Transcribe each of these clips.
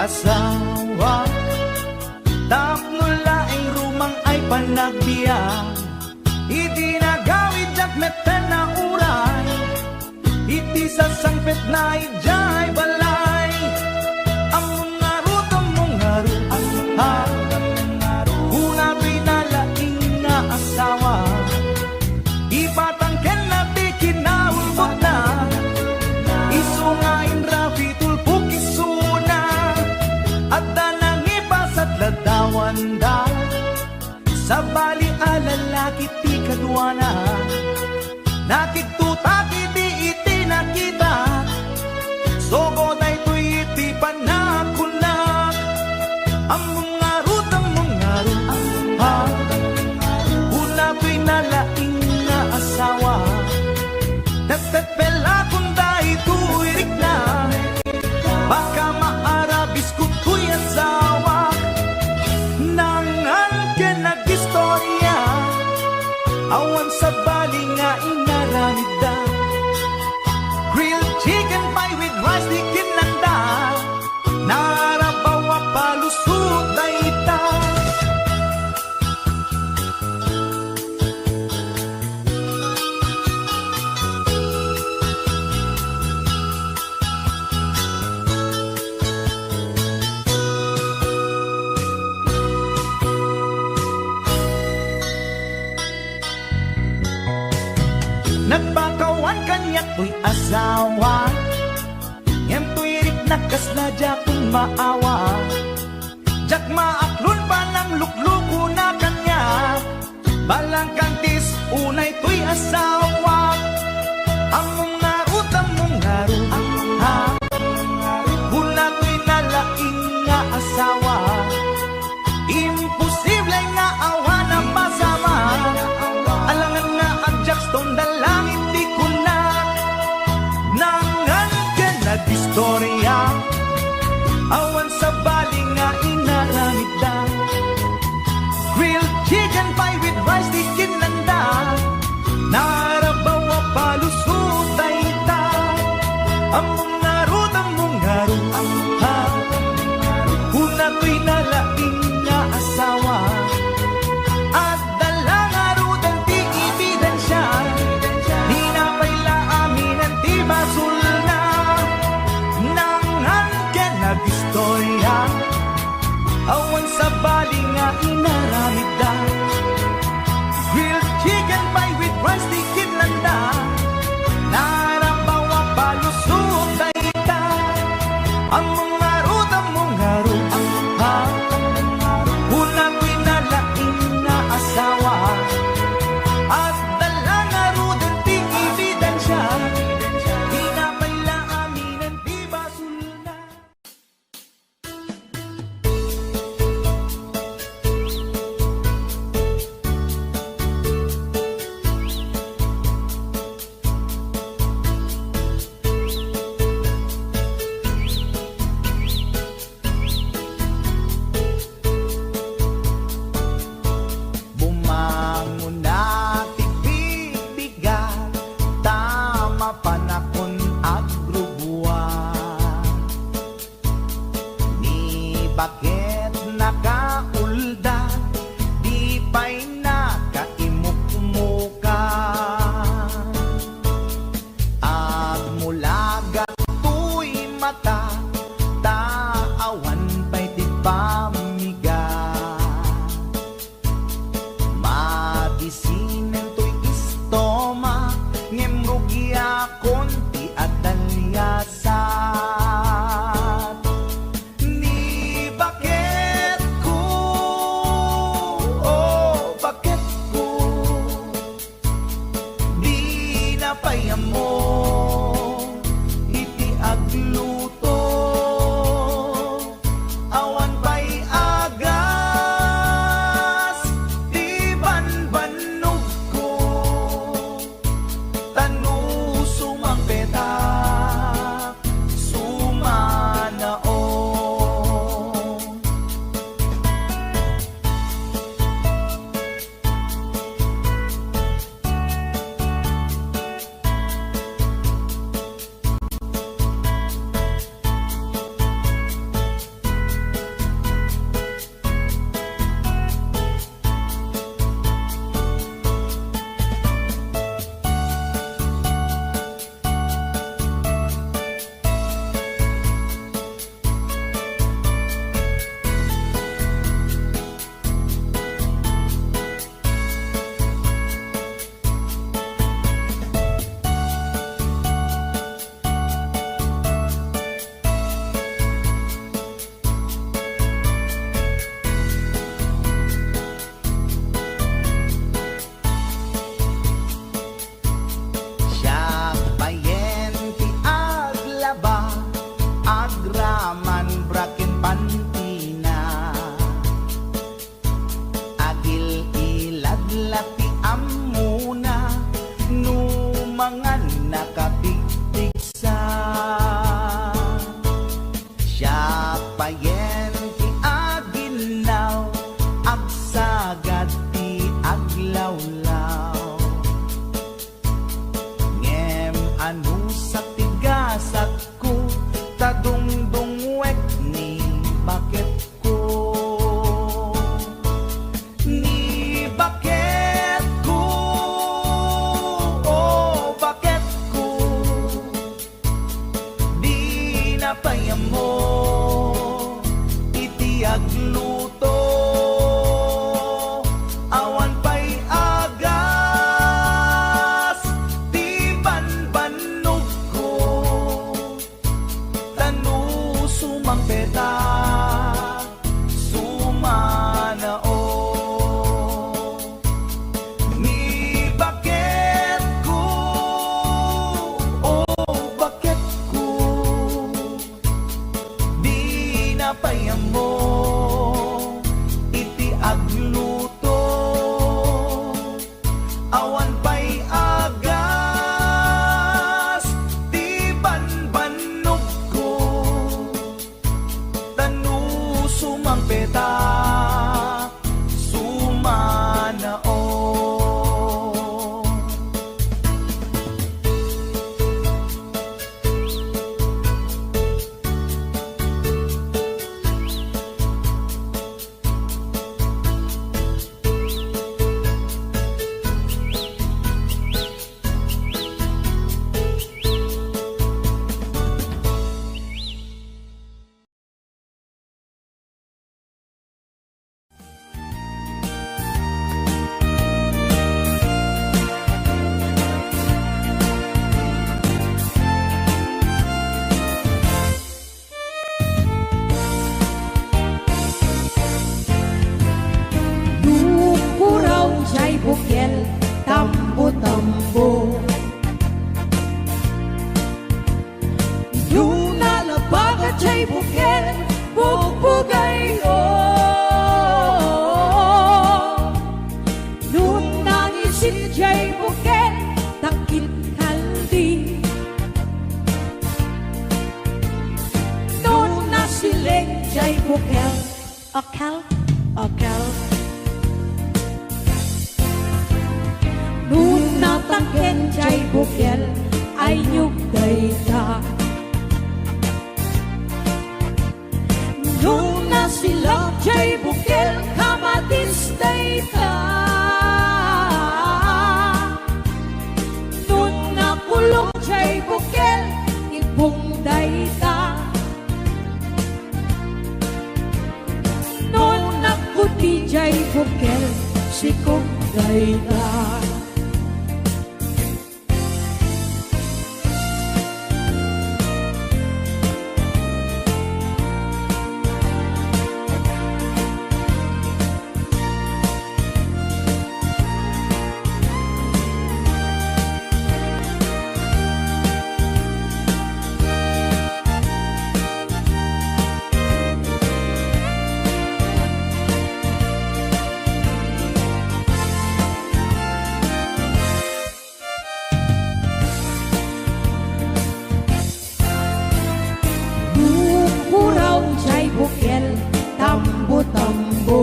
asawa. Tapno laing rumang ay panagbiya, iti nagawid jak meten na uray, iti sasangpet na ijay balay. Among ngaru asa, una pinalaing nga asawa, ipatangken na ti kinaulbot na, isungain rafi tulpuk isuna, at danang ipasat ladawan da, sa bali alalaki ti kadwana, nakiktutak iti nakita, sogo na ito'y iti panakunak. Among ngaru una pinalaing nga asawa, nagpepela kung dahil tuwirik na, baka maarabis kung tuy asawa. Nangan ka nag-istorya, awan sa bali nga inaramida, grilled chicken pie with rice di kinanda, narabawa palusot na ita. Nagpakawan kanyak to'y asawa, ngem to'y rik nakasladya kung maawa, jak maaklon pa ng lukluko na kanya, balang kantis unay to'y asawa. Among ngaru, hula to'y nalaing nga asawa, imposible nga awa na pasama, alangan nga ang jackstone dalangin di kunak. Nangan ka nag-istorya, awan sa bali nga inaramid da, grilled chicken pie with rice di kinanda, narabawa palusot na ita. Among ngaru una to'y nalaing nga asawa, at dala ngaru dan ti ebidensya, di na paila aminan ti basul na. Nangan ka nag-istorya, awan sa bali nga inaramid da, grilled chicken pie with rice di kinanda, narabawa palusot na ita. Among ngaru una pinalaing nga asawa, at dala ngaru din ti ebidensya, di na paila aminan ti basul na. Bumangon na tibibigat, tama panakon at grubuan, ni bakit nakaulda, di pa'y nakaimukmukan, at mula gato'y mata, taawan pa'y di pamigat, madisinan to'y istoma, ngem rugya konti at dalyasat, ni bakit payen ti aginaw, agsagad ti aglawlaw. Ngem anu sa tigasat ko, tadungdungwek ni bakit ko. Ni bakit ko, oh bakit ko, di napayam mo iti agluto. Awan pa'y agas di banbanog ko, tanu sumang peta sumanao. Ni bakit ko, oh bakit ko, di napayam mo iti agluto. Awan pa'y agas di banbanog ko, tanu sumang peta sumanao. Dukuraw jay bukel, tambo-tambo. Yung nalabaga jay bukel, bugbugay Nung nangisit jay bukel, takit kaldi. Nung nasiling jay bukel, akal. Nung natangken jay bukel, ay nyugday ta. Nung nasilak jay bukel, kamatistay ta. Nung nakulong jay bukel, ibungday ta. Nung nakuti jay bukel, sikugday ta. Dukuraw jay bukel, tambo-tambo.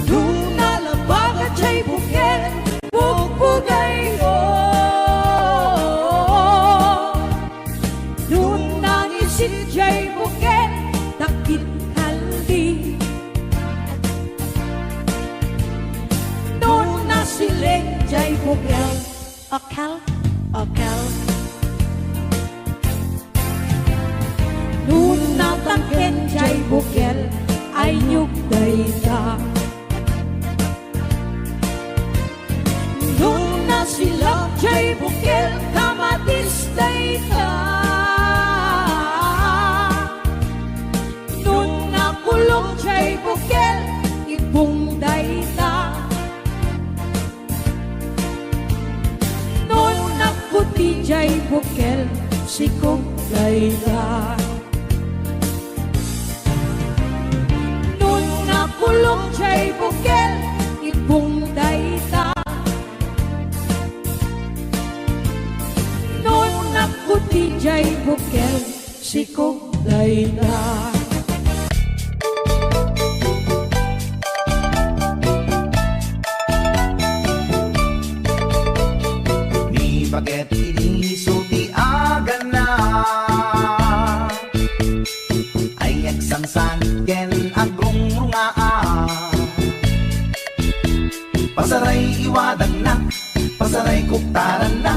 Nung nalabaga jay bukel, bugbugay Nung nangisit jay bukel, takit kaldi. Nung nasiling jay bukel, akal. Nung natangken jay bukel, ay nyugday ta. Nung nasilak jay bukel, kamatistay ta. Nung nakulong jay bukel, ibungday ta. Nung nakuti jay bukel, sikugday ta. Nung nakulong jay bukel, ibungday ta. Nung nakuti jay bukel si Kuglayda. Ni baget inisuti aga na ay eksangsan ken agrong rungaa pasaray iwadag na pasaray kuktaran na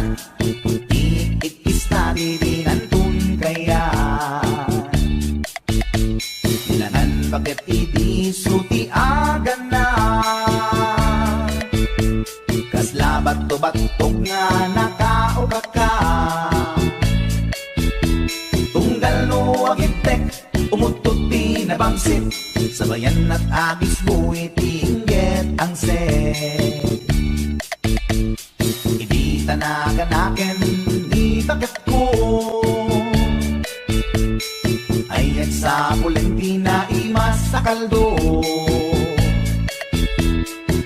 iikis na didinantun kaya ilanan baget inisuti aga na kaslabat to batog nga nakaoga ka tunggal no agintek umutot pinabangsit sabayan at agis buwi tingget ang set hindi tanaganaken di bakit ko ay sa pulenti na imas sa kaldo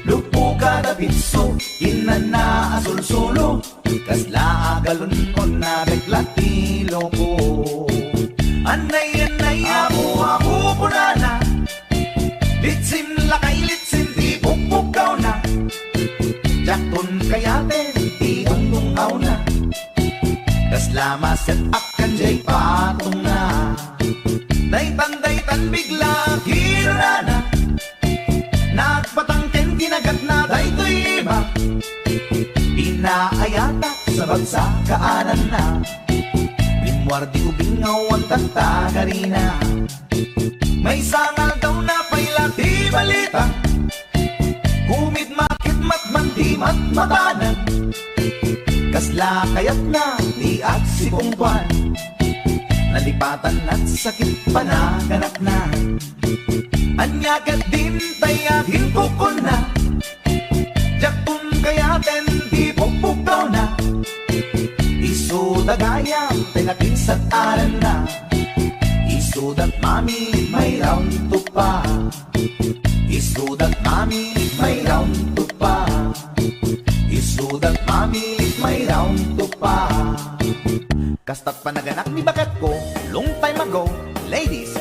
lupo kada pitso inana asul-sulo kasla agalon on na beklatilo ko anay ako punana litsim lakay litsim di pukpukaw na jakton kayate di dungdungaw na kasla maset up kanjay patong na daytan bigla kirana nagpatangken kinagat na daytoy iba pinaayata sa bagsakaanan na limwardi ubingaw ang tagtagarina may sangal daw na pailati balita kumit makit matman di matmatanan kasla kayat na di at si Pungkwan nalipatan at sakit panaganak na anyagat din tayakin kukon na jaktun kayaten di pukpukaw na isudagayam tinakinsat aran na isudat mami may round to pa isudat mami may round to pa isudat mami may round to pa kastat panaganak ni bakat ko long time ago ladies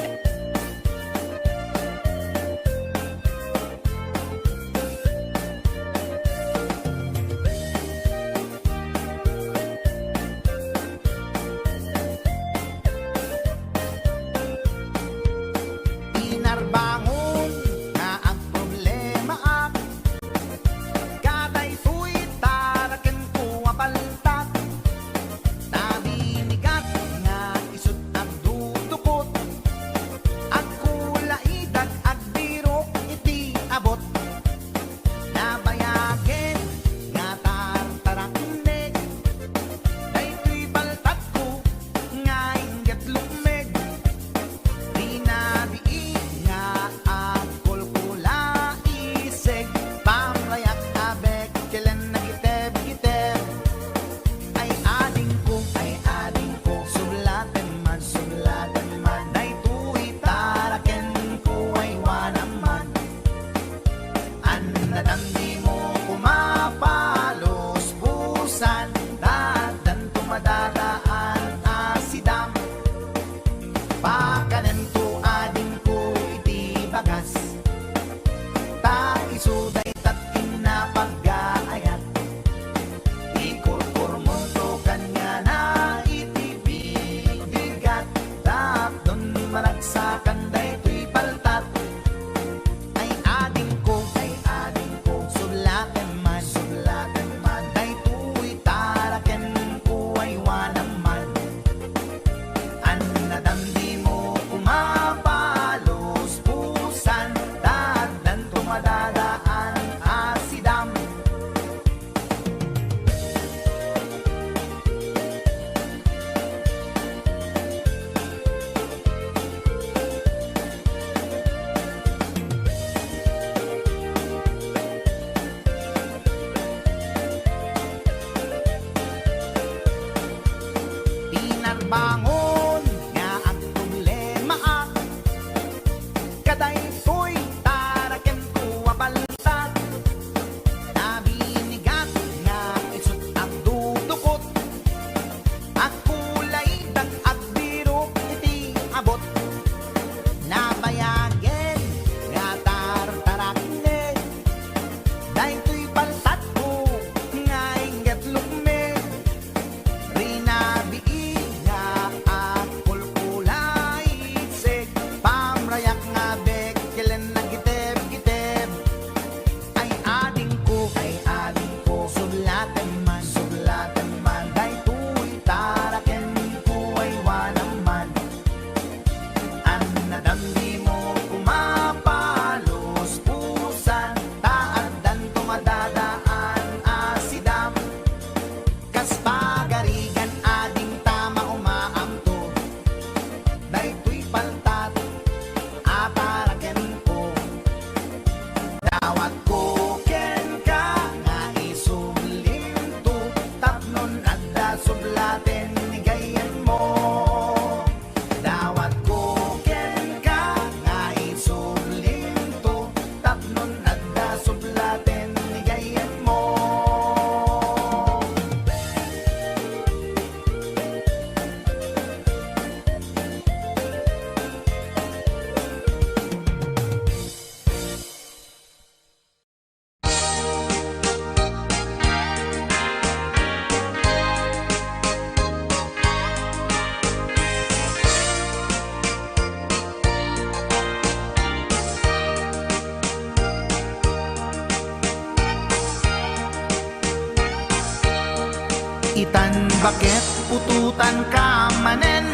bakit pututan ka manen,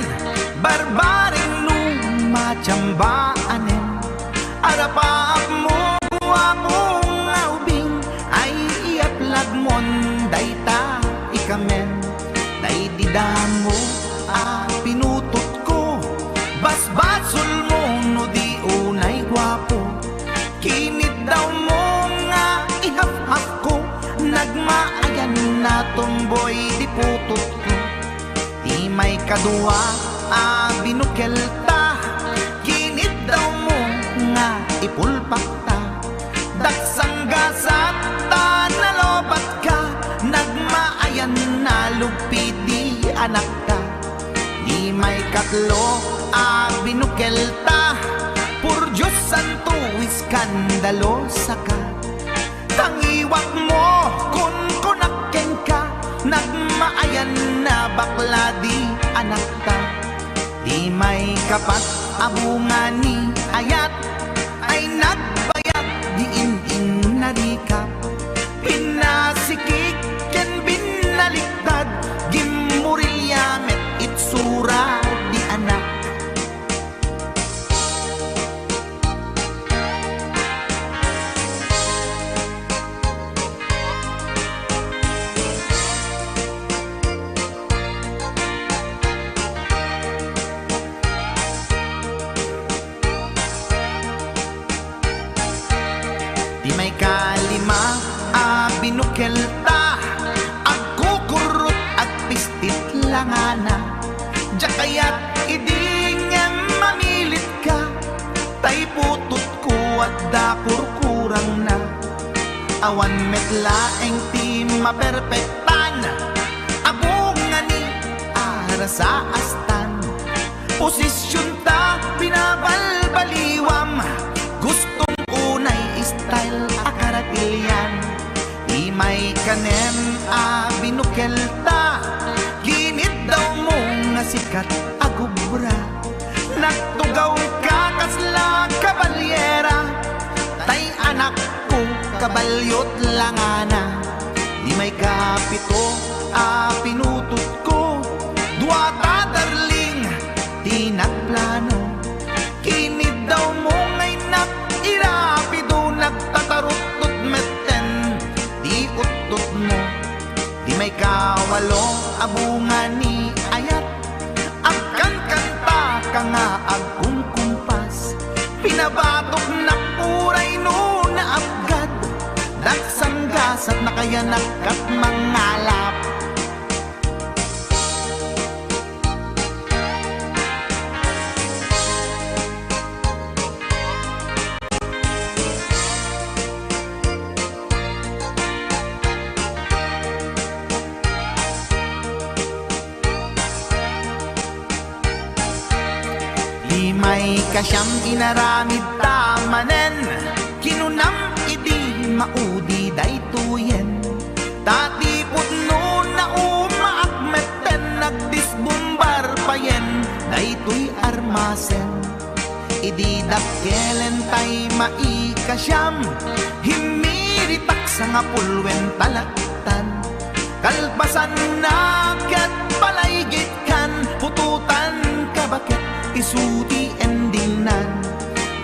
barbaring lumachambaanen. Arapaap mo guwapong ubing, ay iaplag mon dayta ikamen. Day didamo pinutot ko, basbasol mo no di unay guwapo. Kinit daw mo nga ihaf-haf ko, nagmaayan na tomboy di putot ko. Di may kadua binukelta, kinit daw mo nga ipulpakta. Daksang gasat nalobat ka, nagmaayan na lupit di anak ka. Di may katlo binukelta, pur Diyos santo iskandalosa ka. Tangiwak mo kun kunakken ka, nagmaayan na bakla di anak ka. Di may kapat abungan ni ayat, ay nagbayag di in-narikap. Pinasikik ken binaliktad, gimurilya met itsura di anak. Di may kalima binukelta, agkukurot at pistit langana. Diya kaya't idingem mamilit ka, tay putot ko at dakurkurang na. Awan metlaeng ti maperpektan, abungan ni ara sa astan. Posisyon ta binabalbaliwam, gustong unay style akaratilyan. Di may kanem binukelta, ginit daw mo nga sikat agubra. Nagtugaw ka kasla kabalyera, tay anak ko kabalyot langana. Di may kapito pinutot ko, duwata darling di nagplano. Kinid daw mo ngay irapido, nagtatarot-tot meten di utot mo. Di may kawalo abungan ni ayat, agkan kanta ka nga agkumkumpas. Pinabatok na puray no na abgad, daksang gasat na kaya nakat mangalap. Di may kasyang inaramid tamanen, kinunam idi maudi daytoyen. Tatipot no na umaakmeten, nagdisbumbar payen daytoy armasen. Idi dakkelen tay maikasyam, himiritak sa nga pulwen talaktan. Kalpasan na kat palaygit kan, pututan ka bakit isuti endingnan.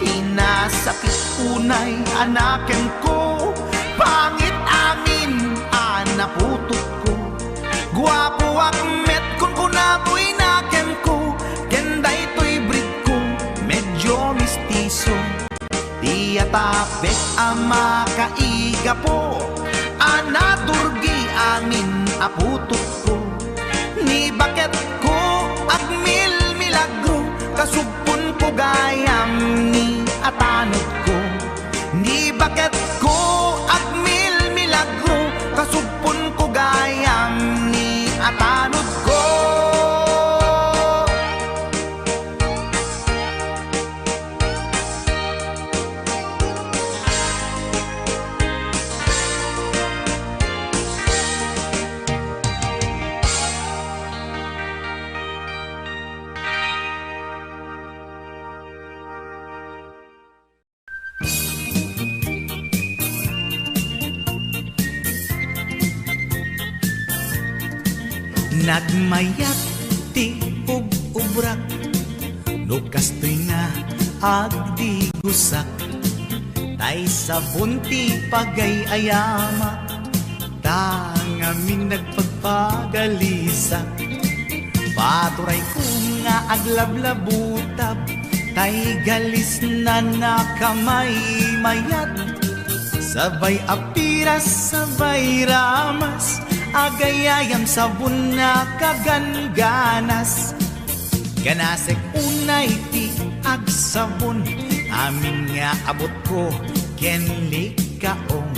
Inasakit unay anaken ko, pangit amin anaputot ko. Guwapo akmet kun kunapoy naken ko, kenday to'y breed ko medyo mistiso. Di atapek ama kaiga po, anaturgi amin aputot ko. Ni bakit ko agmil milagro, kasugpon ko gayam ni atanod ko. Ni bakit ko agmil milagro, kasugpon ko gayam ni atanod ko. Nagmayat ti ug-ubrak, no kastoy nga agdi gusak, tay sabon ti pagay-ayama, tangamin nagpagpagalisak. Paturay ko nga aglablabutab, tay galis na nakamay mayat, sabay apiras, sabay ramas, agayayam sabon na kaganganas. Ganasek unay ti agsabon, amin nga abot ko kenli kaong.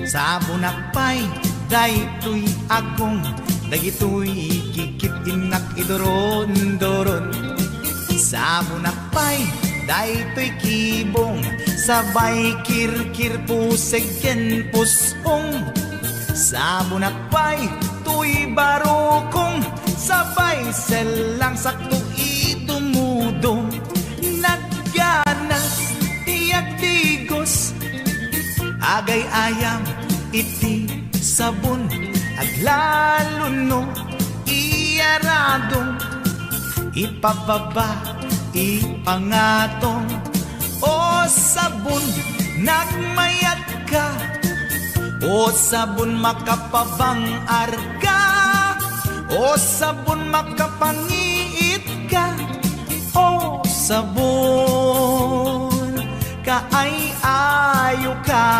Sabon akpay, daytoy agong, dagitoy kikit inak idoron-doron. Sabon akpay, daytoy kibong, sabay kirkir puseg ken pusong. Sabon akpay, tuy barokong, sabay selang sakto itumudong. Nagganas tiyak tigos, agay ayam iti sabon, aglalo no iyaradong, ipababa ipangatong. O sabon nagmayat ka, o sabon makapabang arga, o sabon makapangiit ka, o sabon kaay-ayo ka.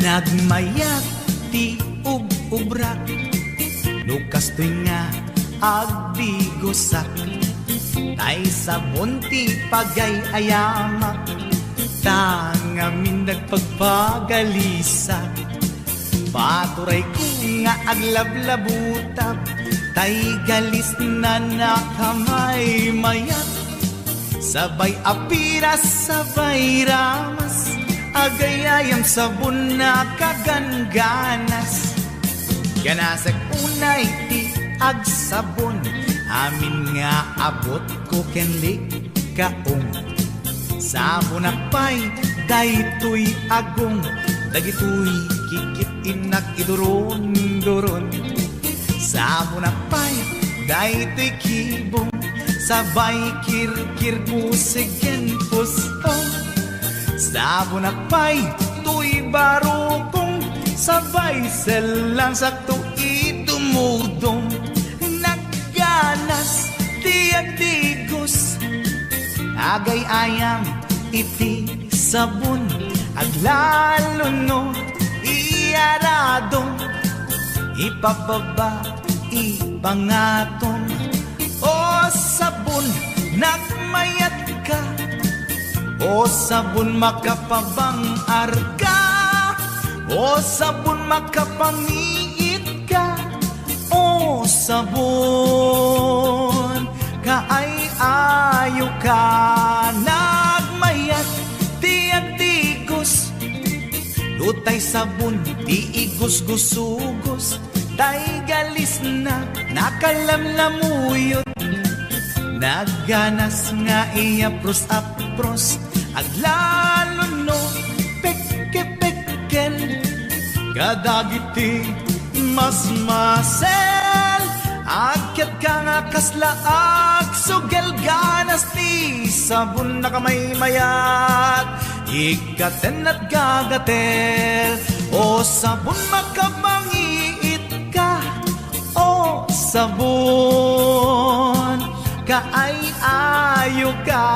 Nagmayat ti ug-ubrak, no kastoy nga agdi gusak, tay sabon ti pagay-ayamak, tangamin nagpagpagalisak. Paturay ko nga aglablabutab, tay galis na nakamay mayat, sabay apiras, sabay ramas, agayayam sabon na kaganganas. Ganasek unay ti agsabon, amin nga abot ko kenli kaong. Sabon akpay, daytoy agong, dagitoy kikit inak idoron-doron. Sabon akpay, daytoy kibong, sabay kirkir puseg ken pusong. Sabon akpay, tuy barokong, sabay selang sakto itumudong. Nagganas tiyak tigos, agay ayam iti sabon, aglalo no iyaradong, ipababa ipangatong. O sabon nagmayat ka, o sabon makapabang arga, o sabon makapangiit ka, o sabon kaay-ayo ka. Nagmayat tiyak tigos, lutay sabon ti igos-gusugos, tay galis na nakalamlamuyot. Nagganas nga iapros-apros, aglalo no pekke-pekken, kadagiti mas-masel, akyat ka nga kaslaag, sugel ganas ti sabon na kamay mayat, ikaten at gagatel. O sabon makapangiit ka, o sabon kaay-ayo ka.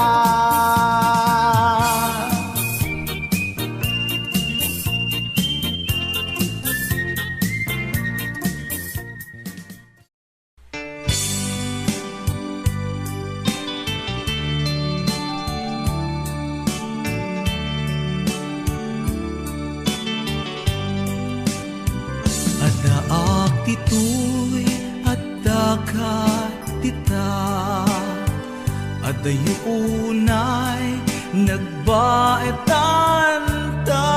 dakat tita adayunay nagbaetan ta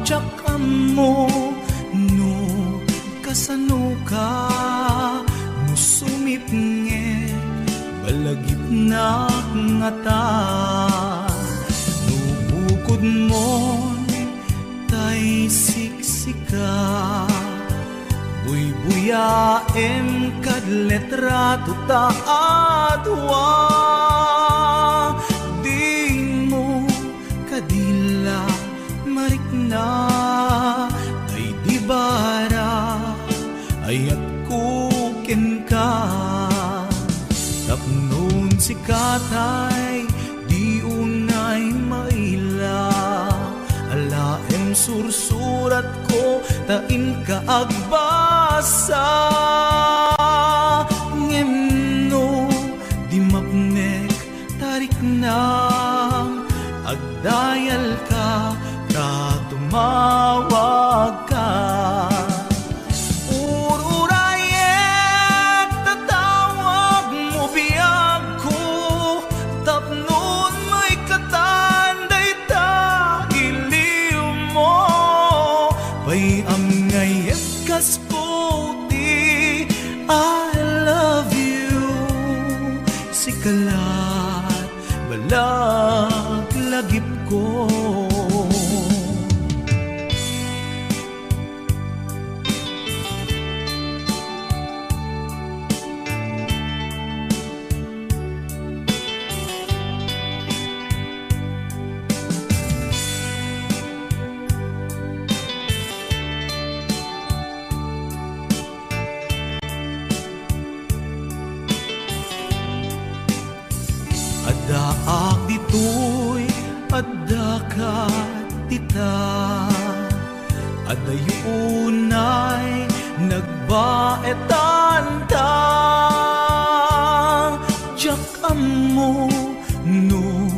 tsaka mo no kasano ka no sumipnge balagip na ngata no bukod mo tay siksika buyaem kad letrato ta adwa di mo kadila marikna ay di bara ayat kuken ka tapnon si katay di unay maila alaem sursurat ko tain ka agbasa ngemno di mapnek tarik na agdayal ka ta tumawag ka ururayet tatawag mo biyag ko tapnon may katanday ta iliw mo pay am ngayet kasputi I love you sikalat balag lagip ko daak ditoy addakat tita adayunay nagbaetan ta jak amo no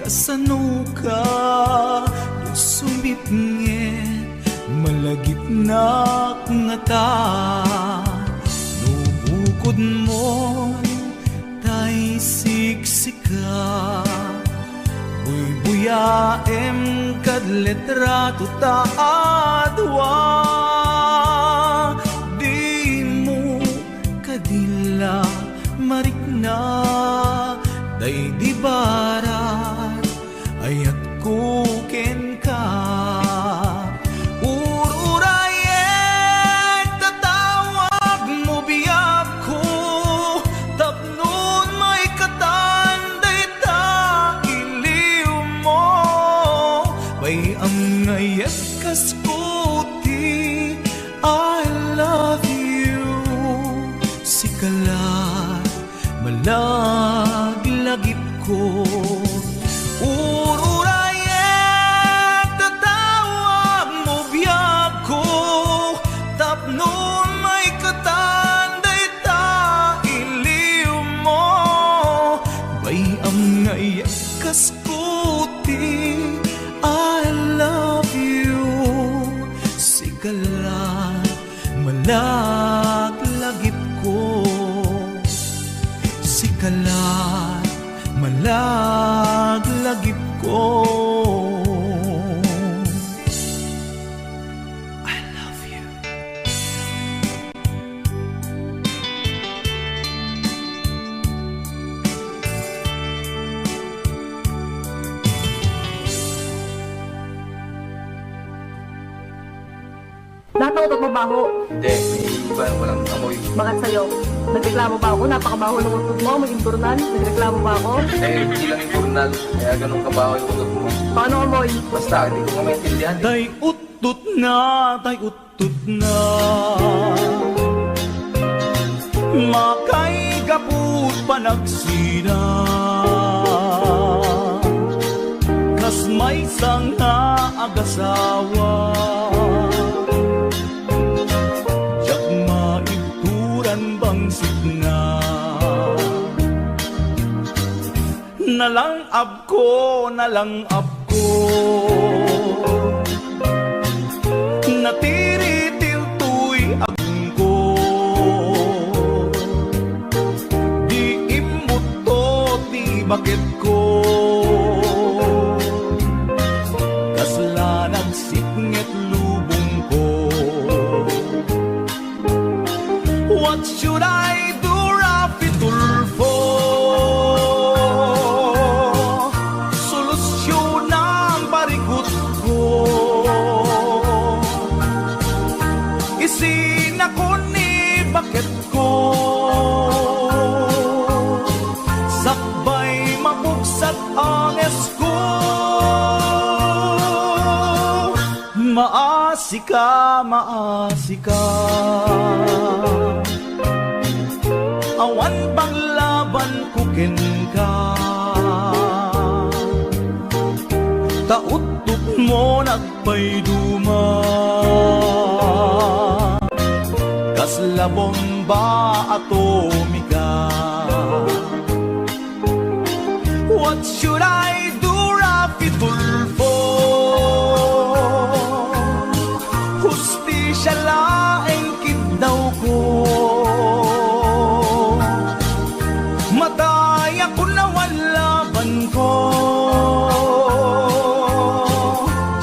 kasano ka no sumipnge malagip na ngata no bukod mo tay siksika buyaem kad letrato ta adwa di mo kadila marikna day di barat ayat kuken ka kasputi I love you sikalat malaglagip ko ururayet tatawag mo biyag ko tapnon may katanday ta iliw mo bayam ngayet kasputi I love you sikalat malaglagip ko sikalat malaglagip ko I love you. Natutok mo ba ako? Hindi, may iba walang amoy. Bakit sa'yo? Nagreklamo ba ako? Napakabaho ng utot mo, maging turnan? Nagreklamo ba ako? Eh, hindi lang yung journal, kaya ganun kabaho yung utot mo. Paano amoy? Basta, hindi ko nga maintindihan. Tay utut na makay gaput panagsina kas may sang na agasawa jak maibturan bangsit na nalangab ko natiritil tuy agong ko bakit ko kasalanan singit lubong ko. What should I do, Rafi Tulfo? Solusyon ang parikot ko. Isin ako ni bakit ko sakbay mabugsat ang esko. Maasika, maasika, awan pang laban kukin ka. Tautot mo nagpayduma, kasla bomba atomika. What should I do, Rafi Tulfo? Hustisya laeng kidnaw ko. Mataya ko na walaban ko.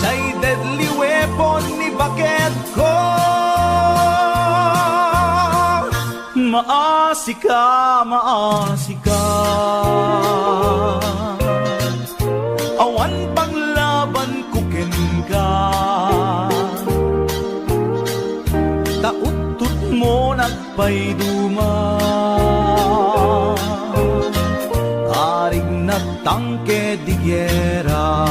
Chay deadly weapon ni bakit ko. Maasika, maasika, awan panglaban kukin ka. Tautut mo nagpayduma, arig na tangke di gyera,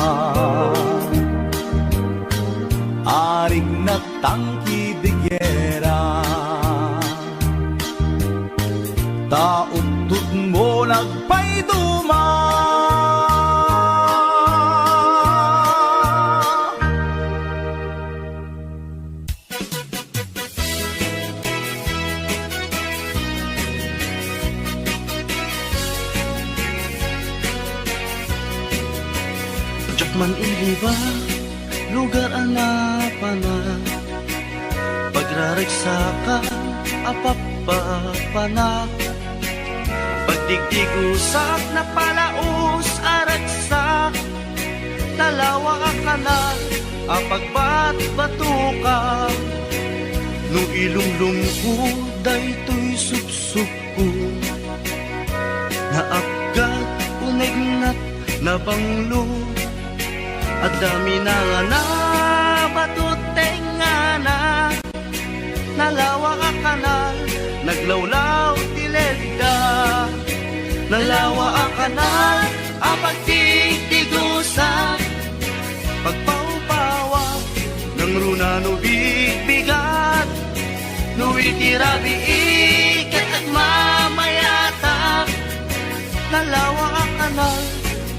arig na tangki di gyera. Tautut mo nagpayduma. Man iliba, lugar anapana, pagraragsa ka, apapapana, pagdigdigusak na palaus aragsa, talawa ka na, apagbat-batuka, no ilumlum ko, daytoy sup-sup ko, naapgat, unegnat, nabanglo, at dami na nga na batuteng nga na nalawa ka kanal naglawlaw tilegda nalawa ka kanal apag tigtigusa pagpaupawa ng runa no bigbigat no itirabi ikat at mamayata nalawa ka kanal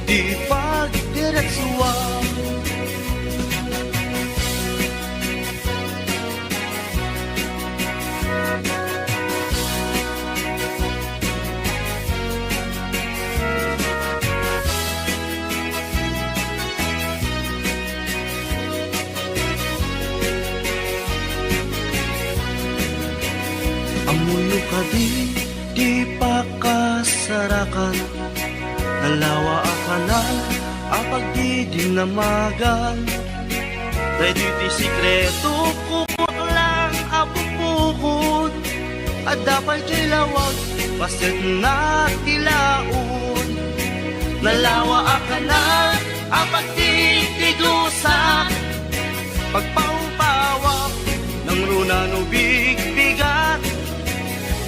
di pagdiretsuwa. Amuno ka di pa kasarakan nalawa akanal apag di dinamagan dahil di sikreto kupot lang apupukod at dapat kilawag pasit na tilaon nalawa akanal apag di tigusa pagpaupawak ng runa no bigbigat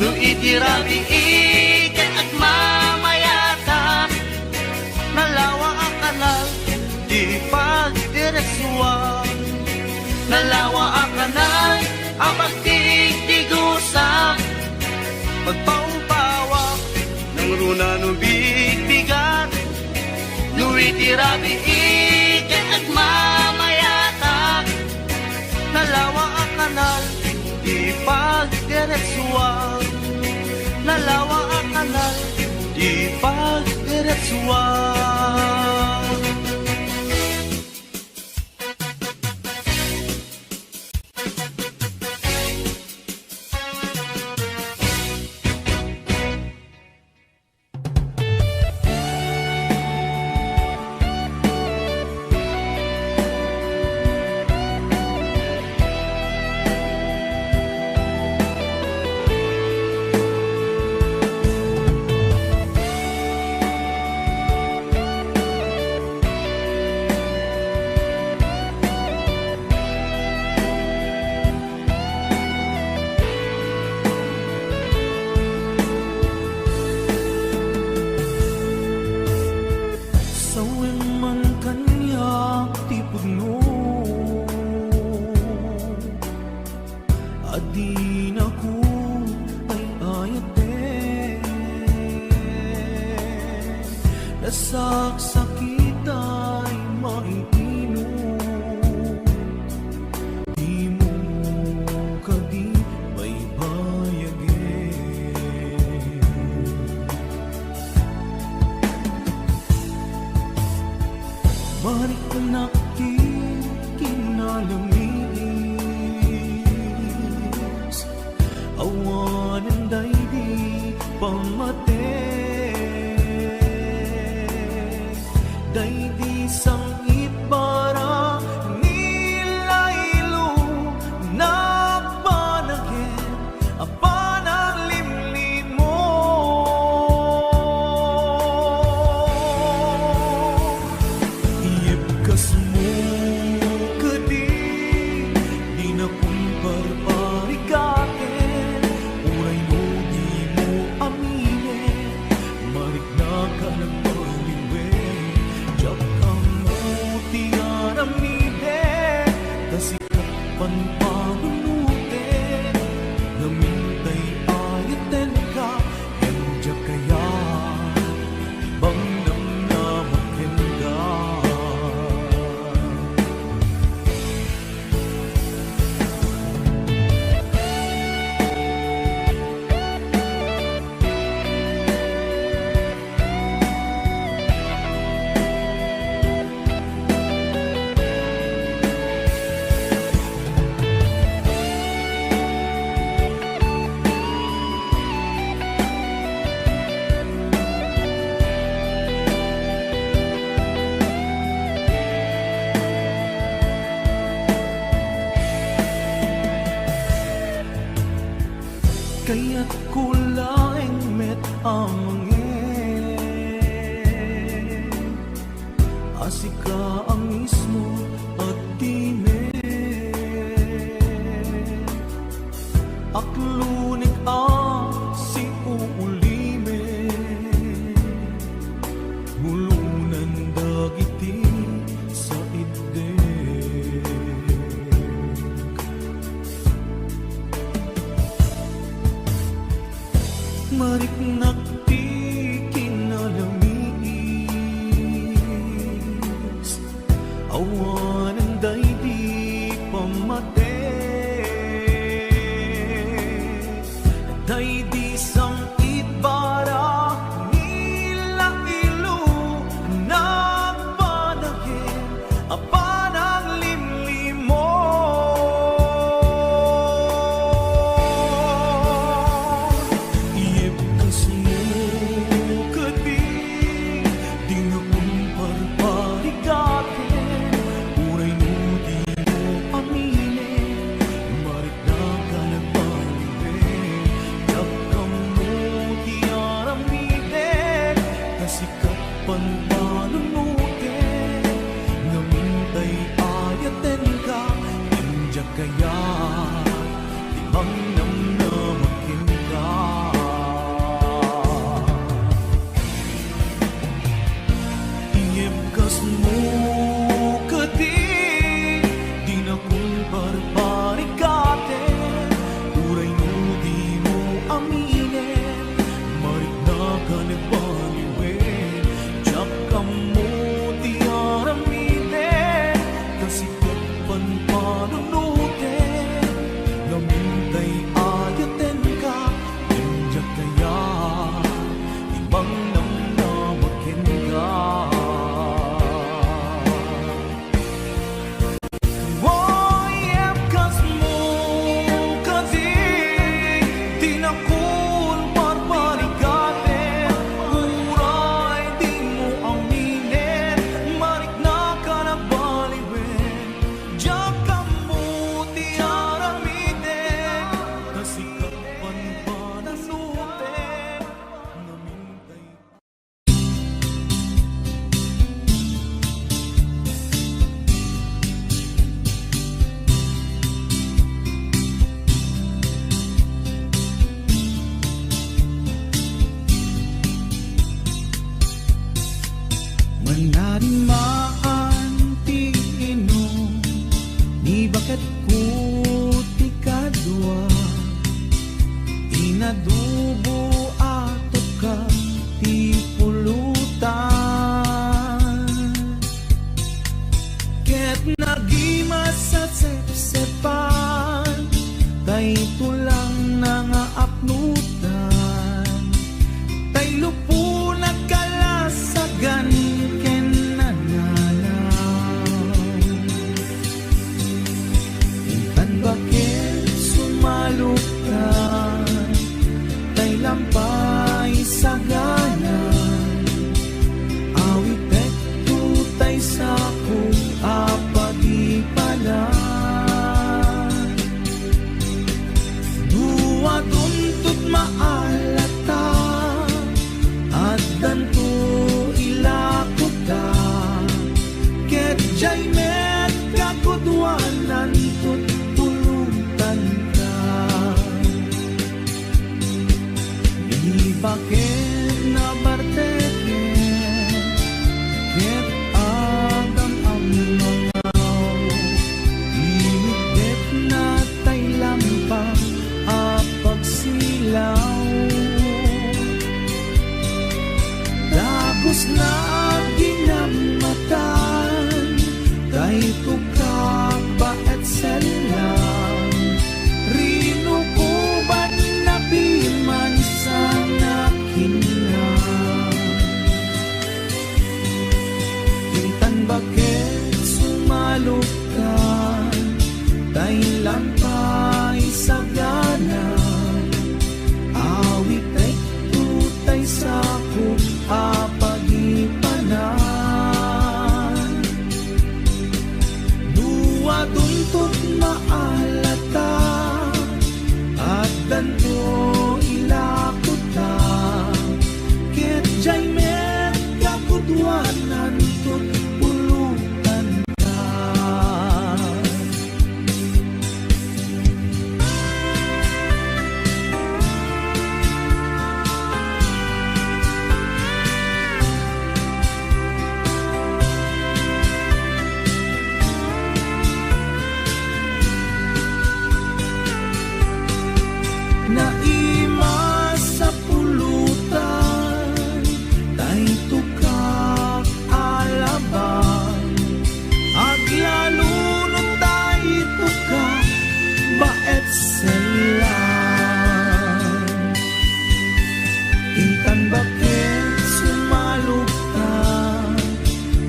no itirabi ikat at mamayata nalawa ang kanal di pagdiretsuan nalawa ang kanal ang pagtigtigusa pagpaumpawak ng runa no bigbigat no itirabi ikat at mamayata nalawa ang kanal di pagdiretsuan nalawa ang kanal di pagdiretsuan. din ako ay ayate, nasaksakit ay maiinom, di mo ka di may bayagin. Marik na kinalamis, awan ang daigdig pamate, daigdig sangit para nilaylo na panagin apan ang limlim mo. Iyepkas mo kadi di na kumparparikaten, uray no di mo aminin, marik na ka nagpaliwe, jak ang mutiyan amide, kasikat panpagunute, namintay ayaten ka, enjak kaya bang namnamakin ka. Kaya't kulaing met amangin, asika ang mismo at dime, aklunik ang si uulime, hulunan dagiti sa idde. Marik nakti kinalamis, awan ang daigdig pamate, daigdig sangit para nilailo nagpanagin apan ang limlim mo. Iyepkas mo kadi di na kumparparikaten, uray no di mo aminin, marik na ka nagpaliwe, jak ka Inadubo ato ka ti pulutan, ket nagimas sa sepsepan, tay tulang nga apnutan, tay lupo nagkalasagan ken nananaw. Intan bakit sumalukan, tay lampay sa ganan, awit tutay sa kung apag-ipalan. Dua tuntut maalata, at danto ilakuta, ket jay met kakudwanan tutulutan ka. Di bakit na barteken, ket agam ang mangaw, inigdet na tay lampang apagsilaw. Dagos na ginamatan, tay tukak ba et selang, rinukuban na piman sa nakinang. Intan bakit sumalukan, tay lampay sa ganan, awit ay tutay sa kung apag-ipanan. Dua tuntut maalata, at danto ilakuta, ket jay met kakudwanan tut pulutan ka. Naima sa pulutan, tay tukak alabang, aglalunod tay tukak baet selang. Intan bakit sumalukan,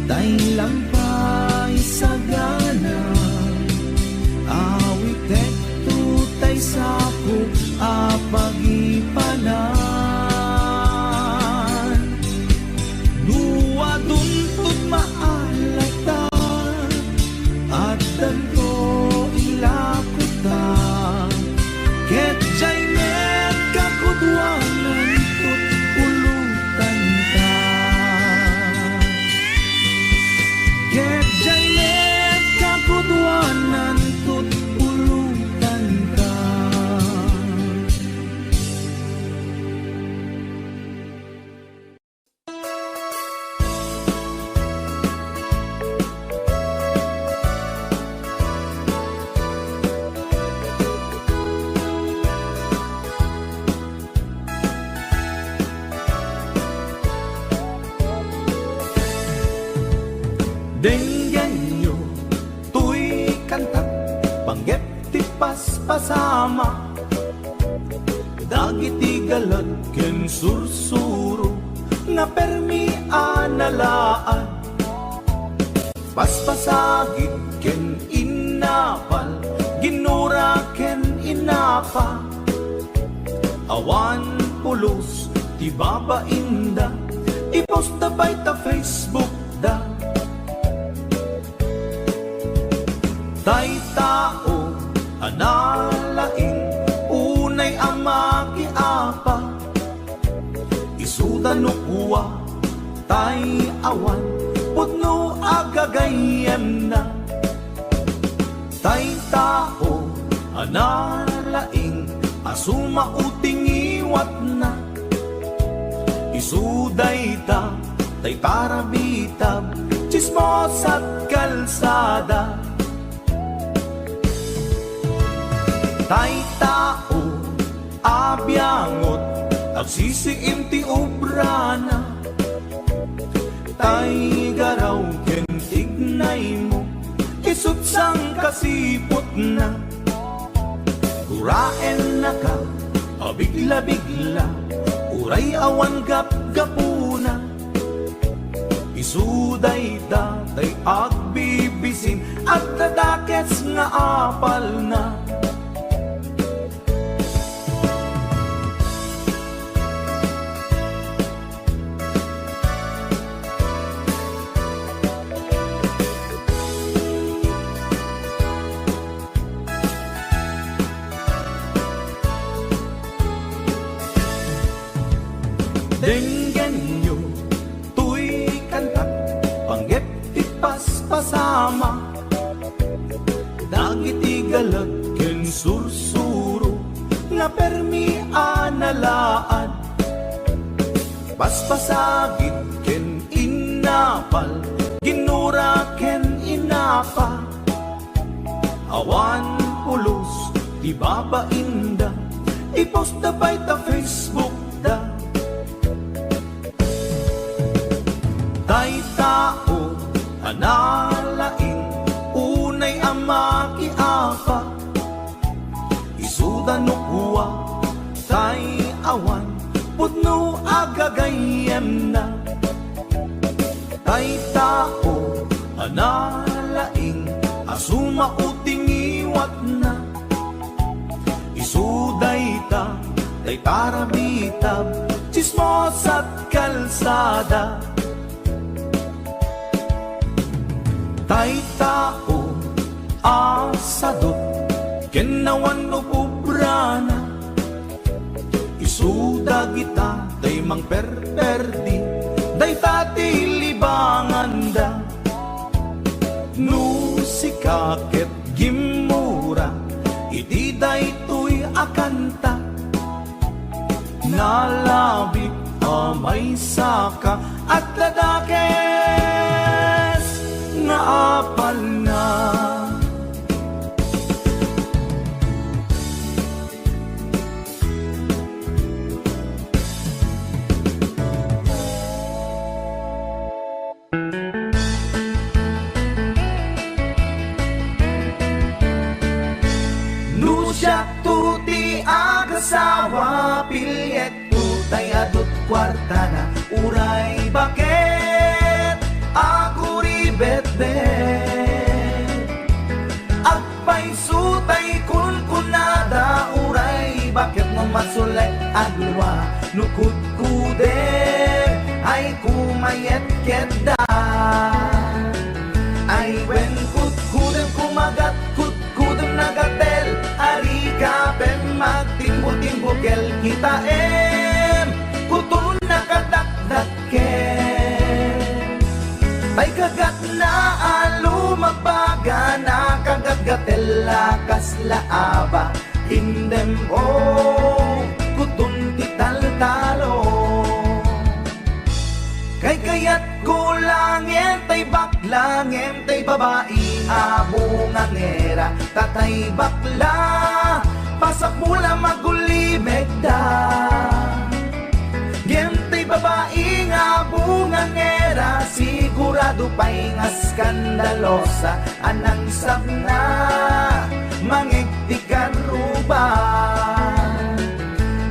tay lampay sa ganan, awit tutay sa kung apag-ipanan. Dua tuntut maalata, at danto ilakuta, ket jay met kakudwanan tut pulutan ka. Ket jay met kakudwanan tut pulutan ka. Denggan nyo, tuy kantat, panggep ti paspasama, dagiti galad ken sursuro, nga permi analaan, paspasagit ken inapal, ginura ken inapa, awan pulos ti babainda, ipost na bay ta Facebook da. Tay tao analaing, unay ama kiapa, isuda no kuwa, tay awan, putno agagayem na. Tay tao analaing, asuma uting iwat na, isuday ta, tay parabitab, chismos at kalsada. Tay tao, abiyang agsisiim ti obra na. Tay garaw ken ignay mo, isut sang kasipot na. Guraen na ka, abigla-bigla, uray awan gap-gapuna. Isuday datay agbibisin, at nadakets nga apal na. Denggen nyo, tuy kantak, panggep ti paspasama. Dagiti galag ken sursuro, nga permi analaan. Paspasagid ken inapal, ginura ken inapa. Awan pulos, di babainda, ipost na by ta Facebook da. Tay tao, analain, unay ama kiapa. Isuda no kuwa, tay awan, pudno agagayem na. Tay tao, analain, asuma uting iwat na. Isuday ta, tay tarabitab, chismos at kalsada. Tay tao, asadot, kenawan no pubrana. Isuda kita, day mang perperdi, day tati libanganda. Nusikaket gimura, iti day tuy akanta. Nalabit amay saka, at ladakes nga apal na. Nusyak tuti agasawa, pilyet tutay adot kwarta na. Uray bakit ako agpay sutay kunkunada, uray bakit mo masulay agwa. Nukut kude ay kumayet keda, ay wen kut kudem kumagat kut kudem nagatel. Ari ka pen magtimbo-timbokel kita kutun nakadakdaken. Ay kagat na alumabaga, na kagat-gatela kaslaaba. Indem kutun tital-talo. Kay kayat kulangin, tay baklangin, tay babae abungangera. Tatay bakla, pasak mula magulimegda. Gentay babae nga bungangera, sigurado pa'y nga skandalosa. Anang sabna, mangigtikan ruban.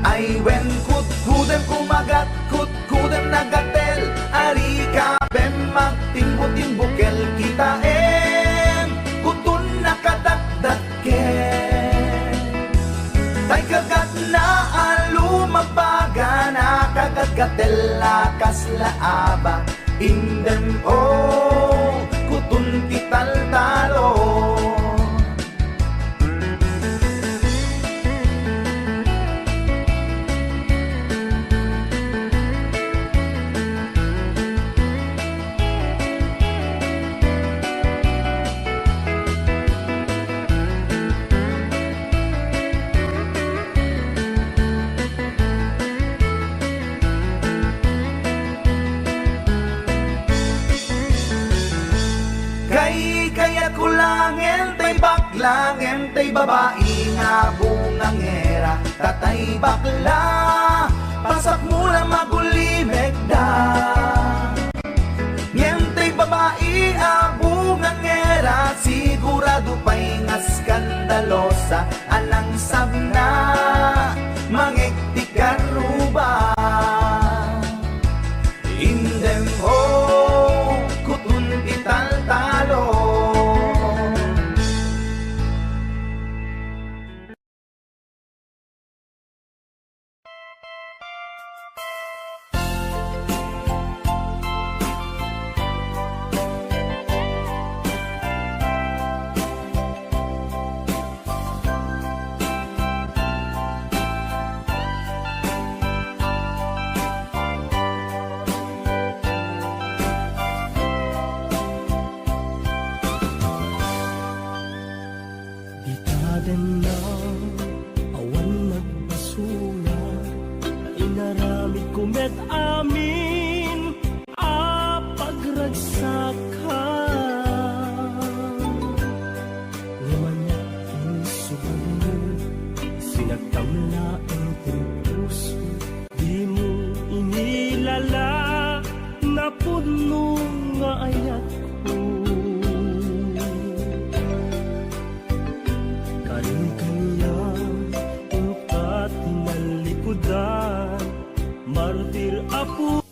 Ay wen kutkudem kumagat, kutkudem nagatel. Ari ka bem magtimbo-timbokel kita kutun nakadakdaken. Tay kagat na alumabaga, na kagat-gatela kaslaaba. Indem kutun tital-talo. Kaya kulangin, tay baklangin, tay babae nga bungangera. Tatay bakla, pasak mula magulimeg da. Ngentay babae abungan ngera, sigurado pa'y nga skandalosa, anang sabna mangektikan ruba. Indem ho kutun ital-talo. Bitadan na awan nagbasura, inaramid ko met amin pagragsakan. Ngamanyak insuban mo, sinagtamla ang puso, di mo inilala na puno nga ayat ko. Kanya ungkat tinalikudan, martir apo.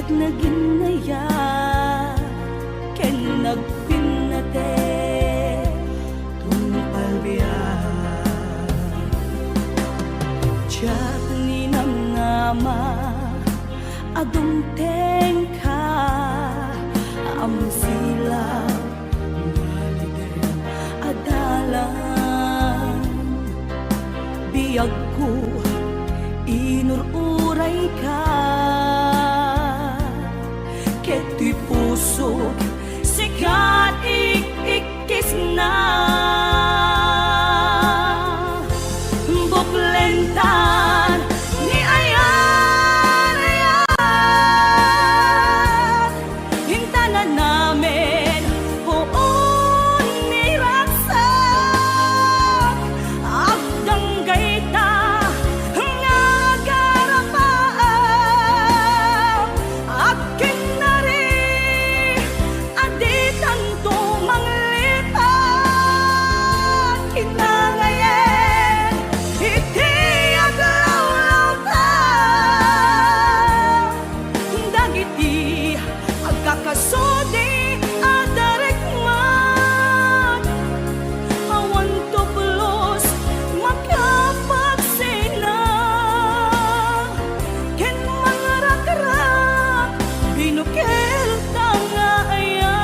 ket naginaya ken nagpinate tumpalbiya Diyak ni namnama adumteng ka am sila ngaligay adalan biyag ko inururay ka keto'y puso sikat ikikis na buklentan ni ayan hintanan namin poon ni raksak agdanggay ta nga garapaan akin na rin aditan to manglipan kinangayen iti aglaw-law ta dagiti agkakasodi adarikman awan to pulos makapagsina ken mga rakrak binukel tangayan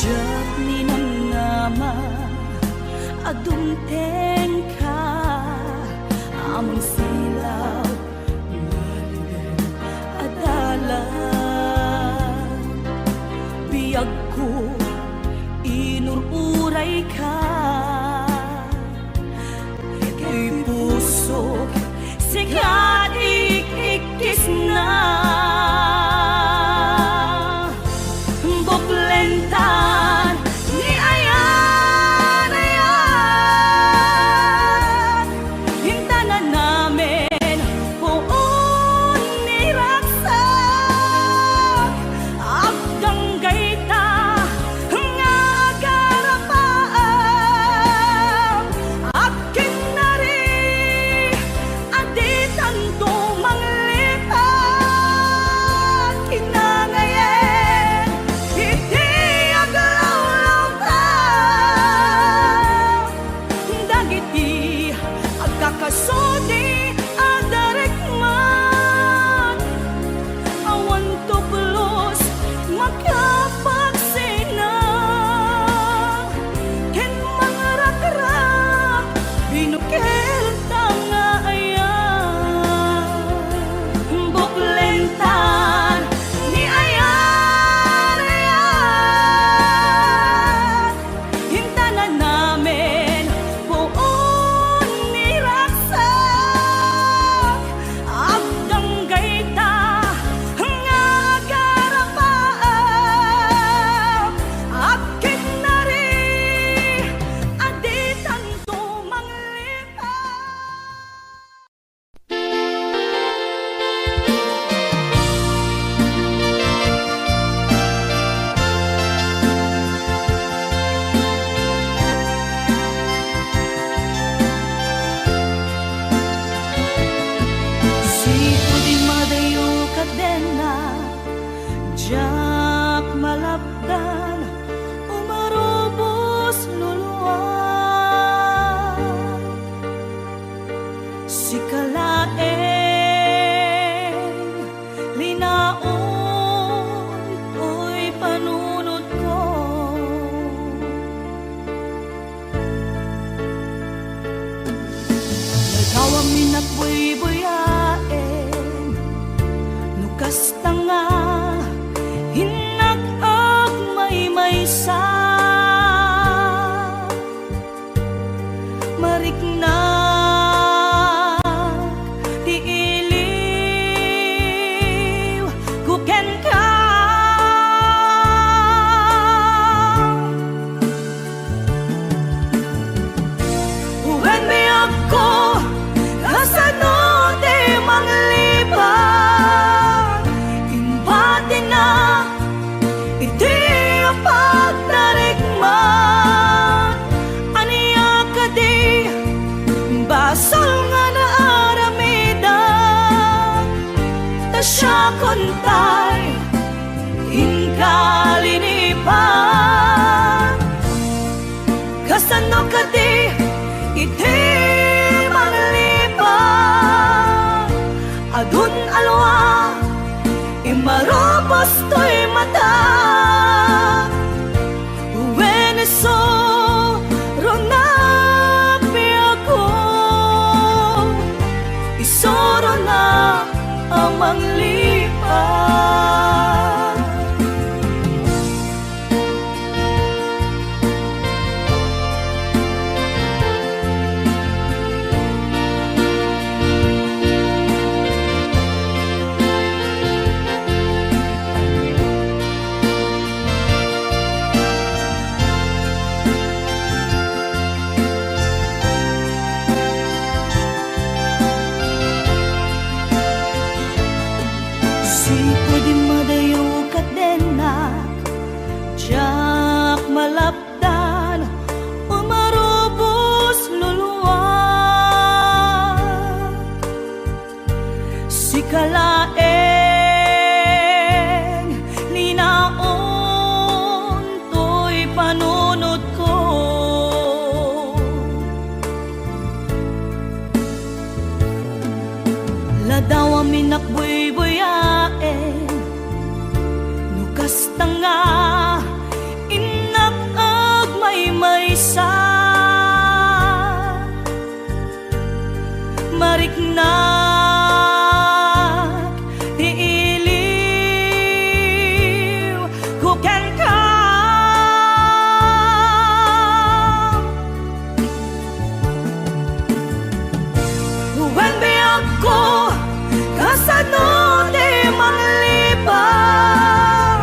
Diyak ni namnama adumteng ka amang silaw ngaligay adalan biyag ko inururay ka kay puso sikat ikikis na buklentan ni ayan hintanan namin poon ni raksak agdanggay ta nga garapaan akin na rin aditan to manglipan kinangayen iti aglaw-law ta dagiti agkakasodi adarikman awan to pulos makapagsina ken mga rakrak binukel tangayan buklentan ni ayan hintanan namin poon ni raksak agdanggay ta nga garapaan akin na rin aditan to manglipan Siko di madayo kadena Diyak malapdan umarubos luluwag Sikalaeng linaon oy panunod ko Nagawang minakbuy-buyaen Nukas tanga hinag-ag may-maysa Mariknak ti ili siya kontay inkalinipan kasano ka di iti manglipan adun alwa imarobos to'y mata uweneso ronapi ako isoro na amang lipan Sipo di madayo kadenak jak malapdan umarubos luluwag sikalaeng linaon to'y panunod ko ladaw amin nakbuy-buyaen nukas tanga inak ag may-maysa mariknak tiiliw kuken ka when be ako kasano di manglipan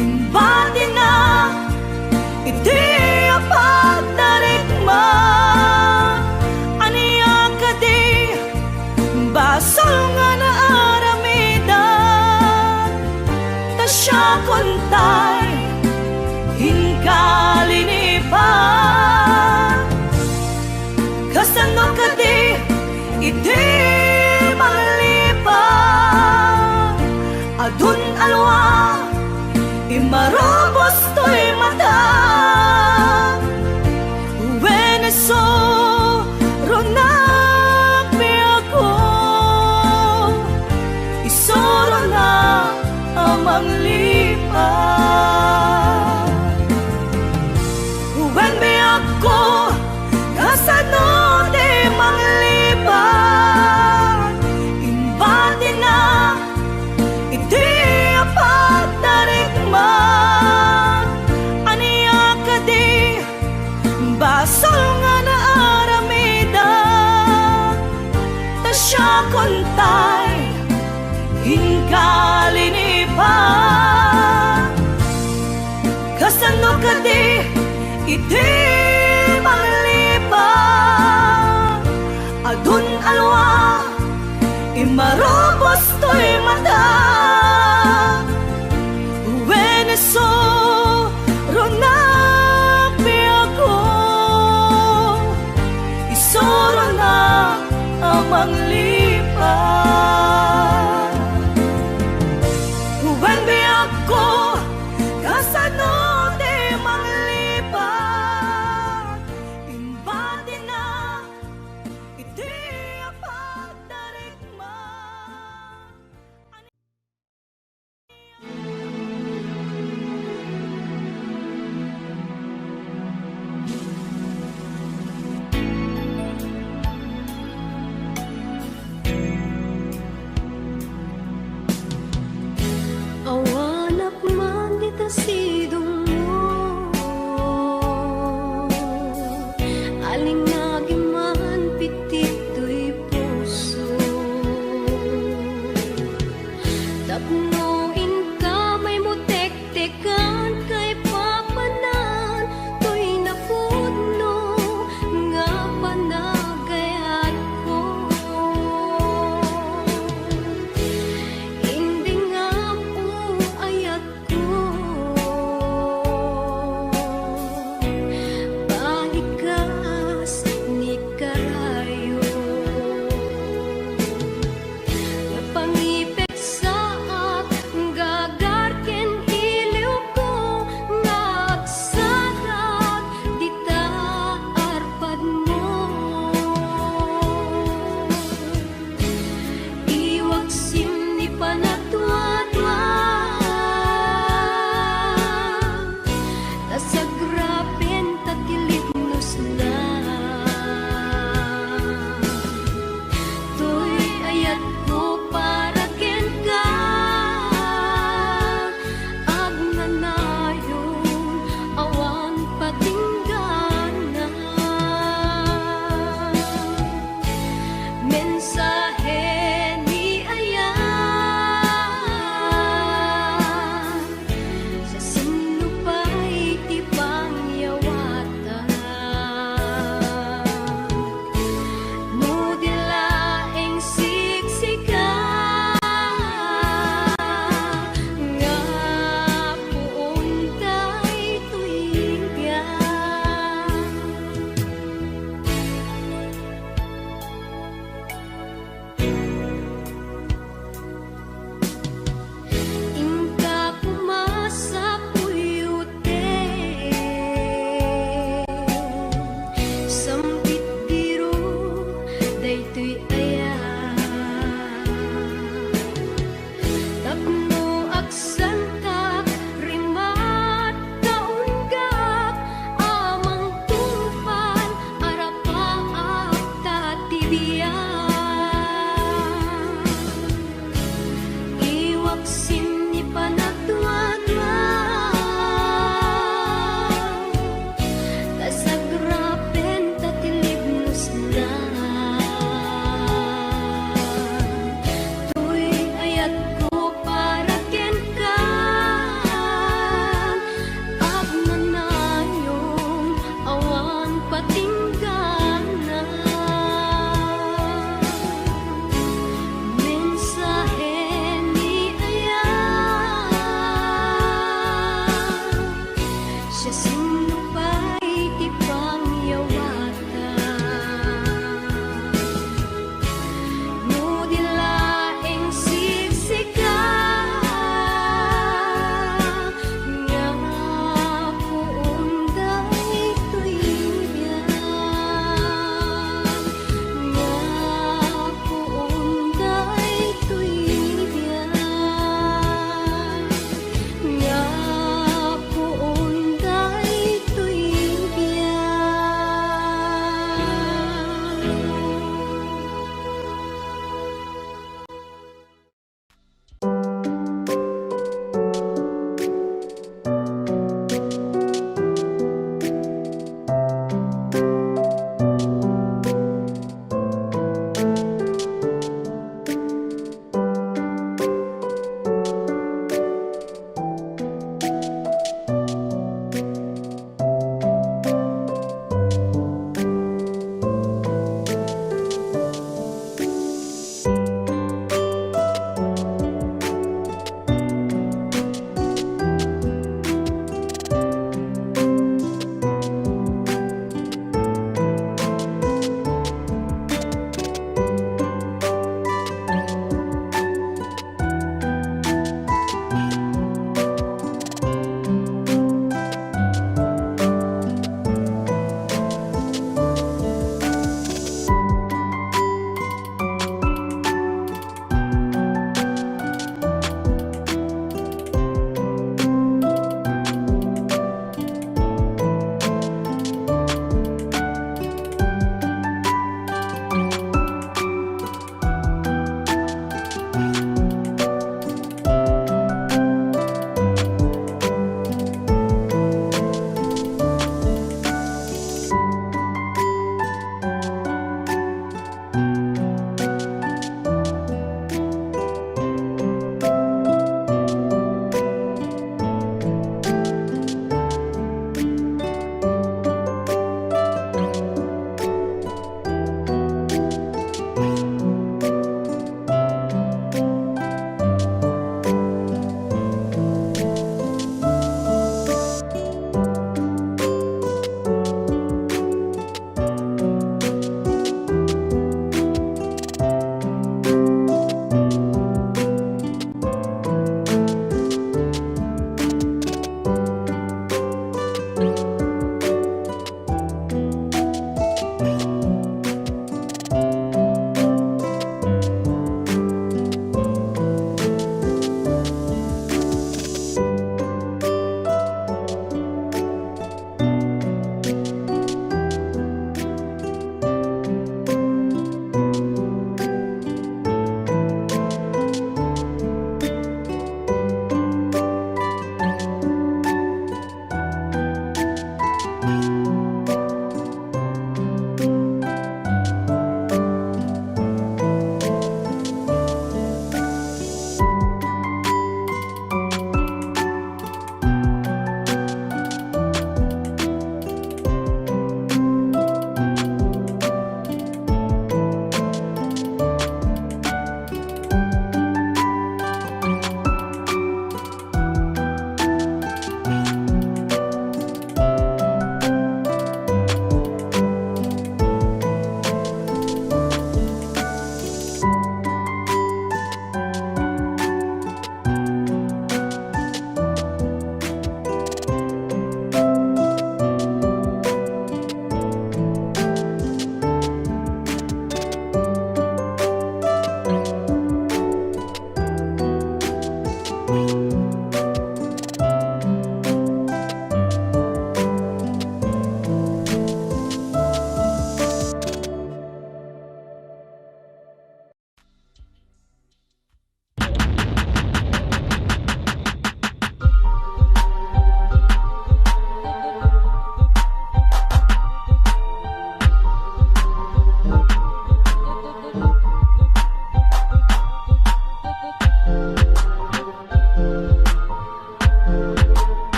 imbati na iti apagdarigma aniya ka di basol nga na aramida ta siya kontay hinkalinipan kasano ka di iti manglipan adun alwa imarobos to'y mata uweneso ronapi ako isoro na amang lipan uwen be ako kasano di manglipan imbati na iti apagdarigma aniya ka di basol nga na aramida ta siya kontay hinkalinipan kasano ka di iti manglipan adun alwa imarobos to'y mata uweneso ronapi ako isoro na amang lipan